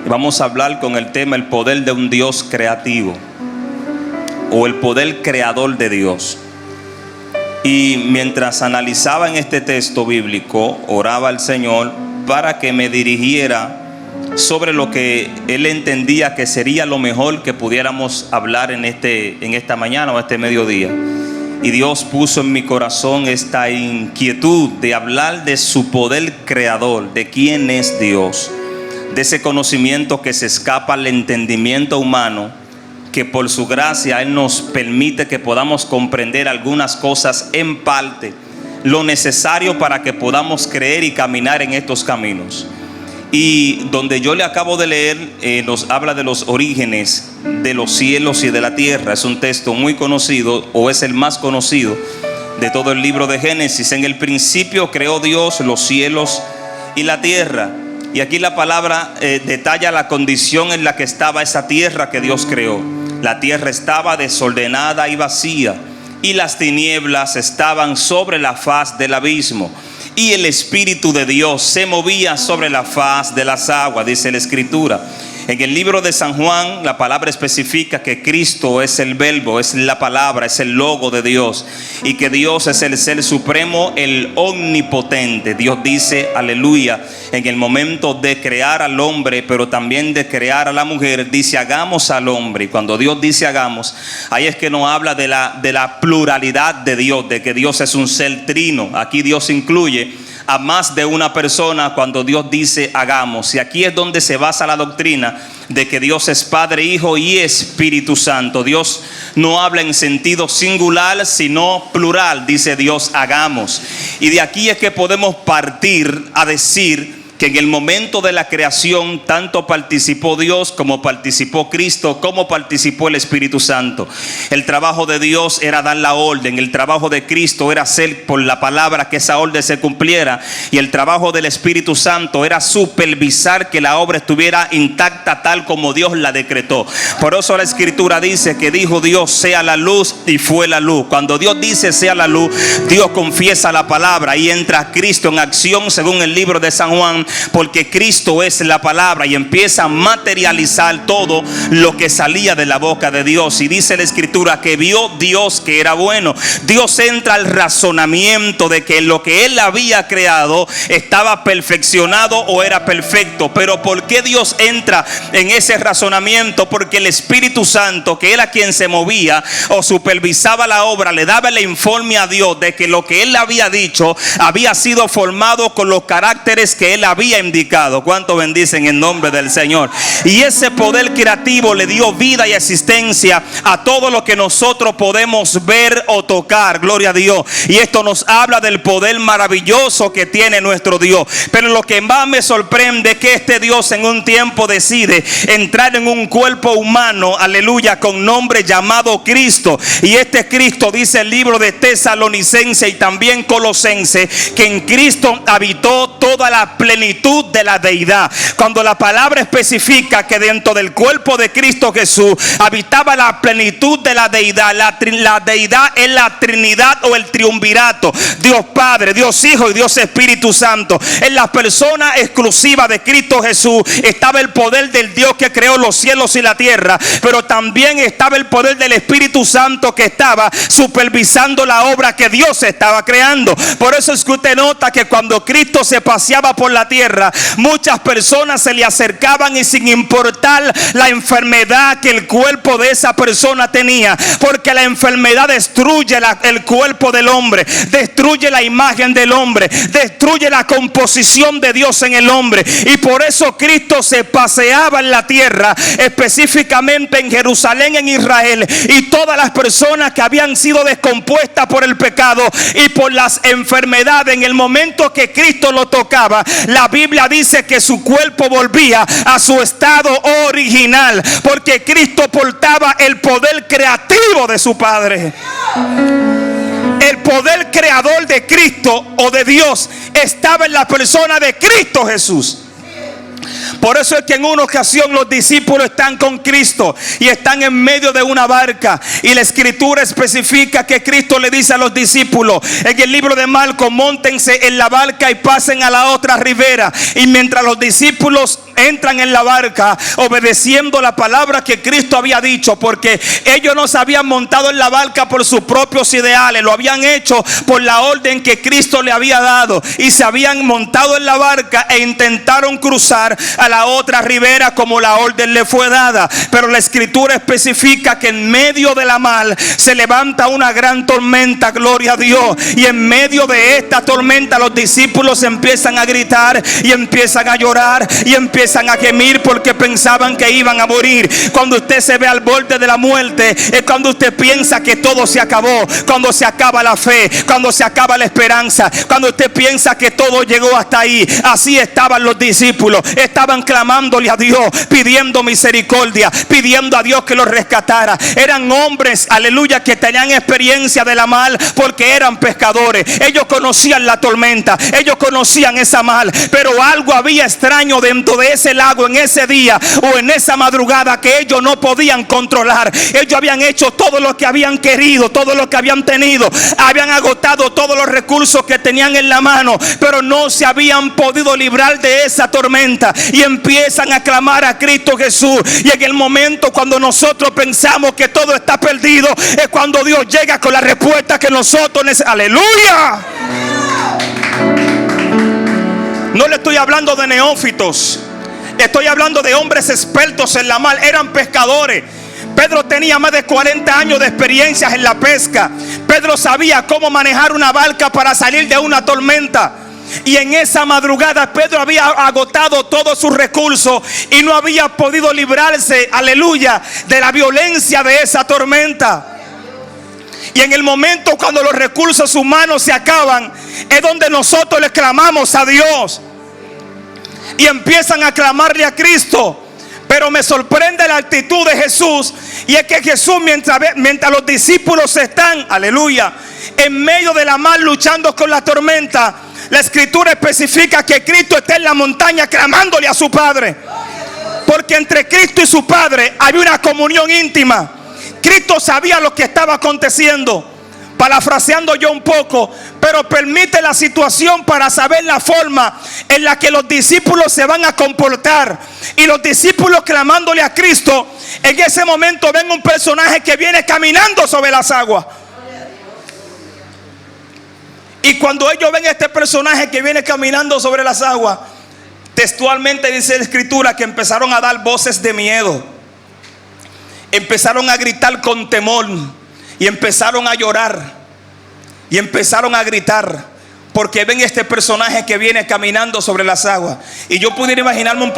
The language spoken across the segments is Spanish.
Vamos a hablar con el tema el poder de un Dios creativo, o el poder creador de Dios. Y mientras analizaba en este texto bíblico, oraba al Señor para que me dirigiera sobre lo que Él entendía que sería lo mejor que pudiéramos hablar en esta mañana o este mediodía. Y Dios puso en mi corazón esta inquietud de hablar de su poder creador, de quién es Dios, de ese conocimiento que se escapa al entendimiento humano, que por su gracia Él nos permite que podamos comprender algunas cosas en parte, lo necesario para que podamos creer y caminar en estos caminos. Y donde yo le acabo de leer, nos habla de los orígenes de los cielos y de la tierra. Es un texto muy conocido, o es el más conocido de todo el libro de Génesis. En el principio creó Dios los cielos y la tierra. Y aquí la palabra detalla la condición en la que estaba esa tierra que Dios creó. La tierra estaba desordenada y vacía, y las tinieblas estaban sobre la faz del abismo, y el Espíritu de Dios se movía sobre la faz de las aguas, dice la Escritura. En el libro de San Juan, la palabra especifica que Cristo es el verbo, es la palabra, es el logo de Dios, y que Dios es el ser supremo, el omnipotente. Dios dice, aleluya, en el momento de crear al hombre, pero también de crear a la mujer, dice hagamos al hombre. Y cuando Dios dice hagamos, ahí es que nos habla de la pluralidad de Dios, de que Dios es un ser trino. Aquí Dios incluye a más de una persona cuando Dios dice hagamos. Y aquí es donde se basa la doctrina de que Dios es Padre, Hijo y Espíritu Santo. Dios no habla en sentido singular, sino plural. Dice Dios hagamos. Y de aquí es que podemos partir a decir que en el momento de la creación tanto participó Dios como participó Cristo, como participó el Espíritu Santo. El trabajo de Dios era dar la orden, el trabajo de Cristo era hacer por la palabra que esa orden se cumpliera, y el trabajo del Espíritu Santo era supervisar que la obra estuviera intacta tal como Dios la decretó. Por eso la Escritura dice que dijo Dios sea la luz, y fue la luz. Cuando Dios dice sea la luz, Dios confiesa la palabra y entra Cristo en acción según el libro de San Juan, porque Cristo es la palabra, y empieza a materializar todo lo que salía de la boca de Dios. Y dice la Escritura que vio Dios que era bueno. Dios entra al razonamiento de que lo que Él había creado estaba perfeccionado o era perfecto. Pero ¿por qué Dios entra en ese razonamiento? Porque el Espíritu Santo, que era quien se movía o supervisaba la obra, le daba el informe a Dios de que lo que Él había dicho había sido formado con los caracteres que Él había indicado. ¿Cuánto bendicen en nombre del Señor? Y ese poder creativo le dio vida y existencia a todo lo que nosotros podemos ver o tocar. Gloria a Dios. Y esto nos habla del poder maravilloso que tiene nuestro Dios. Pero lo que más me sorprende es que este Dios en un tiempo decide entrar en un cuerpo humano, aleluya, con nombre llamado Cristo. Y este Cristo, dice el libro de Tesalonicense y también Colosense, que en Cristo habitó toda la plenitud de la deidad. Cuando la palabra especifica que dentro del cuerpo de Cristo Jesús habitaba la plenitud de la deidad, la deidad es la Trinidad o el triunvirato, Dios Padre, Dios Hijo y Dios Espíritu Santo. En la persona exclusiva de Cristo Jesús estaba el poder del Dios que creó los cielos y la tierra, pero también estaba el poder del Espíritu Santo que estaba supervisando la obra que Dios estaba creando. Por eso es que usted nota que cuando Cristo se paseaba por la tierra, muchas personas se le acercaban, y sin importar la enfermedad que el cuerpo de esa persona tenía, porque la enfermedad destruye el cuerpo del hombre, destruye la imagen del hombre, destruye la composición de Dios en el hombre. Y por eso Cristo se paseaba en la tierra, específicamente en Jerusalén, en Israel, y todas las personas que habían sido descompuestas por el pecado y por las enfermedades, en el momento que Cristo lo tocaba, la Biblia dice que su cuerpo volvía a su estado original, porque Cristo portaba el poder creativo de su Padre. El poder creador de Cristo o de Dios estaba en la persona de Cristo Jesús. Por eso es que en una ocasión los discípulos están con Cristo y están en medio de una barca, y la escritura especifica que Cristo le dice a los discípulos en el libro de Marcos: móntense en la barca y pasen a la otra ribera. Y mientras los discípulos entran en la barca, obedeciendo la palabra que Cristo había dicho, porque ellos no se habían montado en la barca por sus propios ideales, lo habían hecho por la orden que Cristo le había dado, y se habían montado en la barca e intentaron cruzar a la otra ribera como la orden le fue dada. Pero la escritura especifica que en medio de la mar se levanta una gran tormenta, gloria a Dios, y en medio de esta tormenta los discípulos empiezan a gritar y empiezan a llorar y empiezan a gemir porque pensaban que iban a morir. Cuando usted se ve al borde de la muerte, es cuando usted piensa que todo se acabó, cuando se acaba la fe, cuando se acaba la esperanza, cuando usted piensa que todo llegó hasta ahí. Así estaban los discípulos, estaban clamándole a Dios, pidiendo misericordia, pidiendo a Dios que los rescatara. Eran hombres, aleluya, que tenían experiencia de la mar porque eran pescadores. Ellos conocían la tormenta, ellos conocían esa mar, pero algo había extraño dentro de ese lago en ese día o en esa madrugada que ellos no podían controlar. Ellos habían hecho todo lo que habían querido, todo lo que habían tenido, habían agotado todos los recursos que tenían en la mano, pero no se habían podido librar de esa tormenta, y empiezan a clamar a Cristo Jesús. Y en el momento cuando nosotros pensamos que todo está perdido, es cuando Dios llega con la respuesta que nosotros necesitamos. ¡Aleluya! No le estoy hablando de neófitos, estoy hablando de hombres expertos en la mar. Eran pescadores. Pedro tenía más de 40 años de experiencias en la pesca. Pedro sabía cómo manejar una barca para salir de una tormenta. Y en esa madrugada Pedro había agotado todos sus recursos y no había podido librarse, aleluya, de la violencia de esa tormenta. Y en el momento cuando los recursos humanos se acaban, es donde nosotros le clamamos a Dios y empiezan a clamarle a Cristo. Pero me sorprende la actitud de Jesús, y es que Jesús, mientras los discípulos están, aleluya, en medio de la mar luchando con la tormenta, la escritura especifica que Cristo está en la montaña clamándole a su Padre, porque entre Cristo y su Padre había una comunión íntima. Cristo sabía lo que estaba aconteciendo, parafraseando yo un poco, pero permite la situación para saber la forma en la que los discípulos se van a comportar. Y los discípulos clamándole a Cristo, en ese momento ven un personaje que viene caminando sobre las aguas. Y cuando ellos ven este personaje que viene caminando sobre las aguas, textualmente dice la escritura que empezaron a dar voces de miedo, empezaron a gritar con temor, y empezaron a llorar y empezaron a gritar, porque ven este personaje que viene caminando sobre las aguas. Y yo pudiera imaginarme un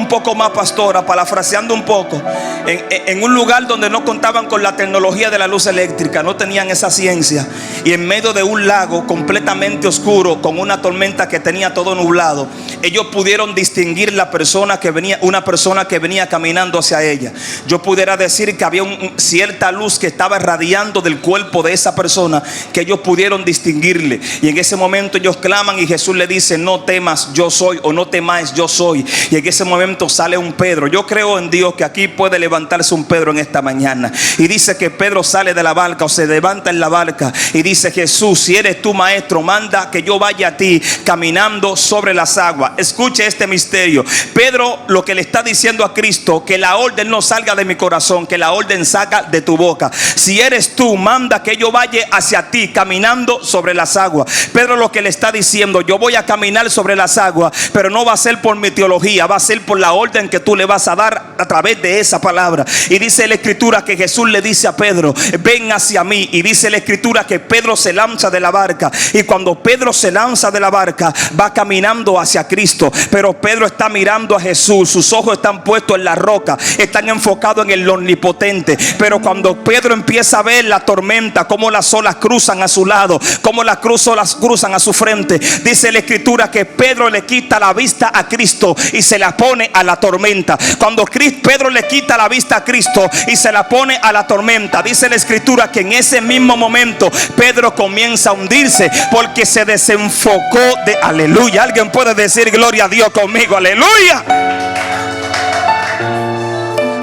poco más, pastora, parafraseando un poco, en un lugar donde no contaban con la tecnología de la luz eléctrica, no tenían esa ciencia, y en medio de un lago completamente oscuro, con una tormenta que tenía todo nublado, ellos pudieron distinguir una persona que venía caminando hacia ella. Yo pudiera decir que había cierta luz que estaba irradiando del cuerpo de esa persona, que ellos pudieron distinguirle. Y en ese momento ellos claman y Jesús le dice: no temas, yo soy, o no temáis, yo soy. Y en ese momento sale un Pedro. Yo creo en Dios que aquí puede levantarse un Pedro en esta mañana. Y dice que Pedro sale de la barca, o se levanta en la barca, y dice: Jesús, si eres tú, maestro, manda que yo vaya a ti caminando sobre las aguas. Escuche este misterio. Pedro lo que le está diciendo a Cristo: que la orden no salga de mi corazón, que la orden salga de tu boca. Si eres tú, manda que yo vaya hacia ti caminando sobre las aguas. Pedro lo que le está diciendo: yo voy a caminar sobre las aguas, pero no va a ser por mi teología, va a ser por la orden que tú le vas a dar a través de esa palabra. Y dice la escritura que Jesús le dice a Pedro: ven hacia mí. Y dice la escritura que Pedro se lanza de la barca, y cuando Pedro se lanza de la barca, va caminando hacia Cristo. Pero Pedro está mirando a Jesús, sus ojos están puestos en la roca, están enfocados en el omnipotente. Pero cuando Pedro empieza a ver la tormenta, cómo las olas cruzan a su lado, cómo las cruzan posan a su frente. Dice la escritura que Pedro le quita la vista a Cristo y se la pone a la tormenta. Cuando Pedro le quita la vista a Cristo y se la pone a la tormenta, dice la escritura que en ese mismo momento Pedro comienza a hundirse, porque se desenfocó de... Aleluya. Alguien puede decir gloria a Dios conmigo. Aleluya.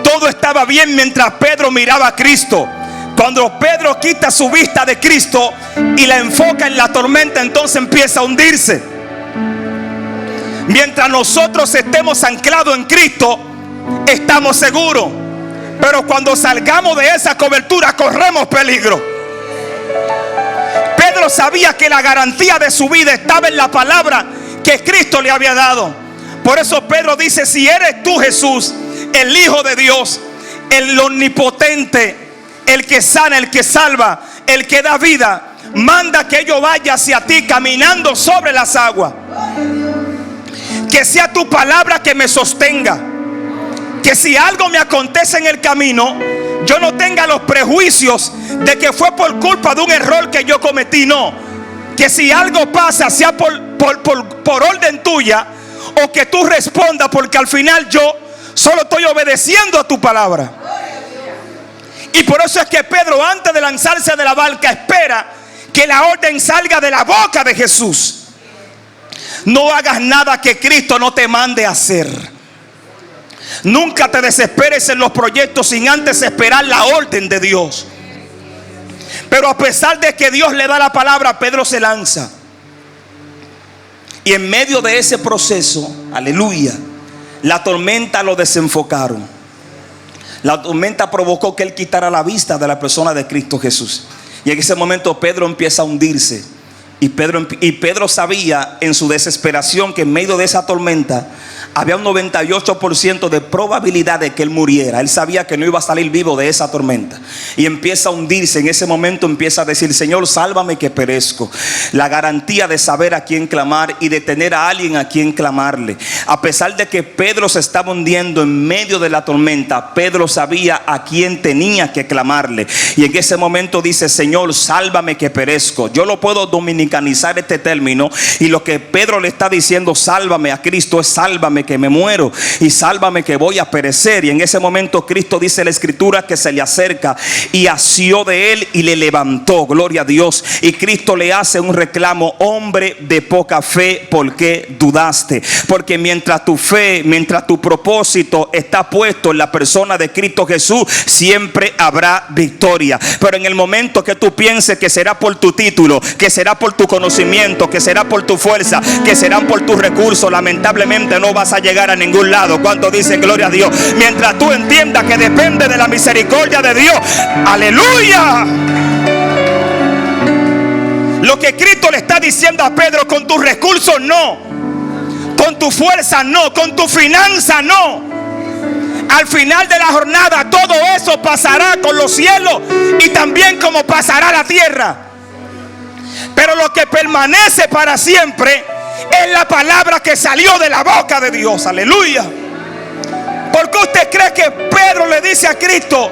Todo estaba bien mientras Pedro miraba a Cristo. Cuando Pedro quita su vista de Cristo y la enfoca en la tormenta, entonces empieza a hundirse. Mientras nosotros estemos anclados en Cristo, estamos seguros. Pero cuando salgamos de esa cobertura, corremos peligro. Pedro sabía que la garantía de su vida estaba en la palabra que Cristo le había dado. Por eso Pedro dice: si eres tú, Jesús, el Hijo de Dios, el omnipotente, el que sana, el que salva, el que da vida, manda que yo vaya hacia ti caminando sobre las aguas. Que sea tu palabra que me sostenga. Que si algo me acontece en el camino, yo no tenga los prejuicios de que fue por culpa de un error que yo cometí. No. Que si algo pasa, sea por orden tuya, o que tú respondas, porque al final yo solo estoy obedeciendo a tu palabra. Y por eso es que Pedro, antes de lanzarse de la barca, espera que la orden salga de la boca de Jesús. No hagas nada que Cristo no te mande a hacer. Nunca te desesperes en los proyectos sin antes esperar la orden de Dios. Pero a pesar de que Dios le da la palabra, Pedro se lanza. Y en medio de ese proceso, aleluya, la tormenta lo desenfocaron. La tormenta provocó que él quitara la vista de la persona de Cristo Jesús. Y en ese momento Pedro empieza a hundirse. Y Pedro sabía en su desesperación que en medio de esa tormenta había un 98% de probabilidad de que él muriera. Él sabía que no iba a salir vivo de esa tormenta. Y empieza a hundirse. En ese momento empieza a decir: Señor, sálvame que perezco. La garantía de saber a quién clamar y de tener a alguien a quien clamarle. A pesar de que Pedro se estaba hundiendo en medio de la tormenta, Pedro sabía a quién tenía que clamarle. Y en ese momento dice: Señor, sálvame que perezco. Yo lo puedo dominicanizar este término, y lo que Pedro le está diciendo, sálvame a Cristo, es sálvame que me muero, y sálvame que voy a perecer. Y en ese momento Cristo, dice la escritura, que se le acerca y asió de él y le levantó. Gloria a Dios. Y Cristo le hace un reclamo: hombre de poca fe, ¿por qué dudaste? Porque mientras tu fe, mientras tu propósito está puesto en la persona de Cristo Jesús, siempre habrá victoria. Pero en el momento que tú pienses que será por tu título, que será por tu conocimiento, que será por tu fuerza, que serán por tus recursos, lamentablemente no vas a llegar a ningún lado. ¿Cuántos dicen gloria a Dios? Mientras tú entiendas que depende de la misericordia de Dios, aleluya. Lo que Cristo le está diciendo a Pedro: con tus recursos no, con tu fuerza no, con tu finanza no. Al final de la jornada todo eso pasará con los cielos, y también como pasará la tierra. Pero lo que permanece para siempre es la palabra que salió de la boca de Dios. Aleluya. ¿Por qué usted cree que Pedro le dice a Cristo: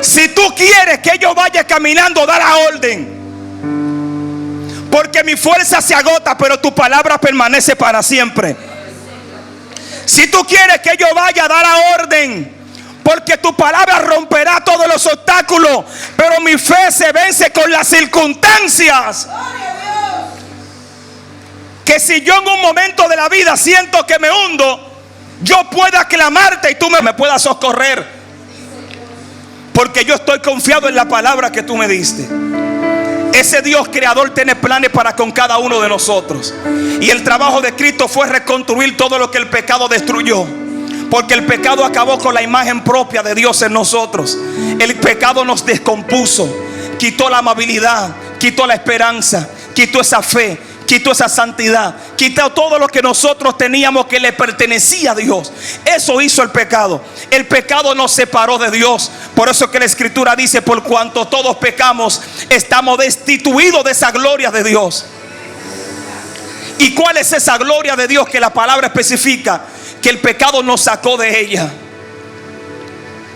si tú quieres que yo vaya caminando, da la orden? Porque mi fuerza se agota, pero tu palabra permanece para siempre. Si tú quieres que yo vaya, da la orden, porque tu palabra romperá todos los obstáculos, pero mi fe se vence con las circunstancias. Que si yo en un momento de la vida siento que me hundo, yo pueda clamarte y tú me puedas socorrer, porque yo estoy confiado en la palabra que tú me diste. Ese Dios creador tiene planes para con cada uno de nosotros. Y el trabajo de Cristo fue reconstruir todo lo que el pecado destruyó. Porque el pecado acabó con la imagen propia de Dios en nosotros. El pecado nos descompuso, quitó la amabilidad, quitó la esperanza, quitó esa fe, quitó esa santidad, quitó todo lo que nosotros teníamos que le pertenecía a Dios. Eso hizo el pecado. El pecado nos separó de Dios. Por eso que la escritura dice: por cuanto todos pecamos, estamos destituidos de esa gloria de Dios. ¿Y cuál es esa gloria de Dios que la palabra especifica? Que el pecado nos sacó de ella.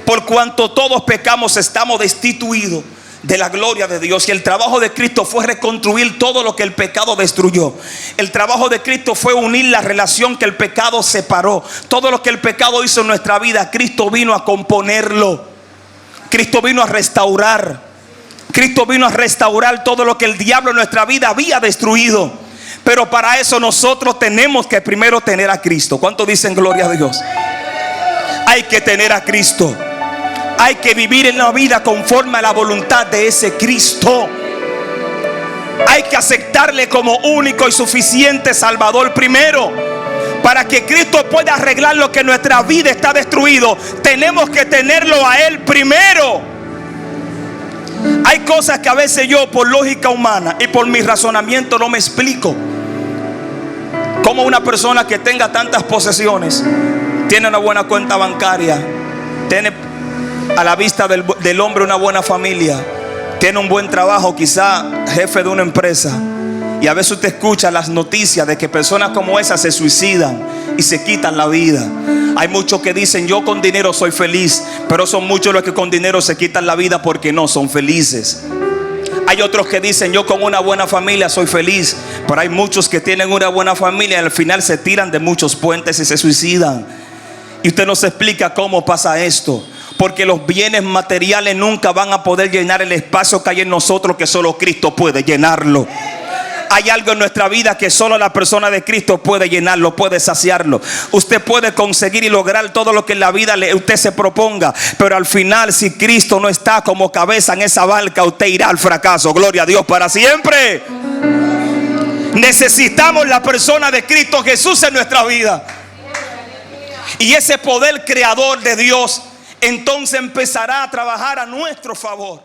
Por cuanto todos pecamos, estamos destituidos de la gloria de Dios. Y el trabajo de Cristo fue reconstruir todo lo que el pecado destruyó. El trabajo de Cristo fue unir la relación que el pecado separó. Todo lo que el pecado hizo en nuestra vida, Cristo vino a componerlo. Cristo vino a restaurar. Cristo vino a restaurar todo lo que el diablo en nuestra vida había destruido. Pero para eso nosotros tenemos que primero tener a Cristo. ¿Cuántos dicen gloria a Dios? Hay que tener a Cristo. Hay que vivir en la vida conforme a la voluntad de ese Cristo. Hay que aceptarle como único y suficiente Salvador primero. Para que Cristo pueda arreglar lo que en nuestra vida está destruido, tenemos que tenerlo a Él primero. Hay cosas que a veces yo, por lógica humana y por mi razonamiento, no me explico. Como una persona que tenga tantas posesiones, tiene una buena cuenta bancaria, tiene a la vista del hombre una buena familia, tiene un buen trabajo, quizá jefe de una empresa, y a veces usted escucha las noticias de que personas como esas se suicidan y se quitan la vida. Hay muchos que dicen: yo con dinero soy feliz, pero son muchos los que con dinero se quitan la vida porque no son felices. Hay otros que dicen: yo con una buena familia soy feliz, pero hay muchos que tienen una buena familia y al final se tiran de muchos puentes y se suicidan. Y usted nos explica cómo pasa esto. Porque los bienes materiales nunca van a poder llenar el espacio que hay en nosotros, que solo Cristo puede llenarlo. Hay algo en nuestra vida que solo la persona de Cristo puede llenarlo, puede saciarlo. Usted puede conseguir y lograr todo lo que en la vida usted se proponga, pero al final, si Cristo no está como cabeza en esa barca, usted irá al fracaso. Gloria a Dios para siempre. Necesitamos la persona de Cristo Jesús en nuestra vida. Y ese poder creador de Dios entonces empezará a trabajar a nuestro favor.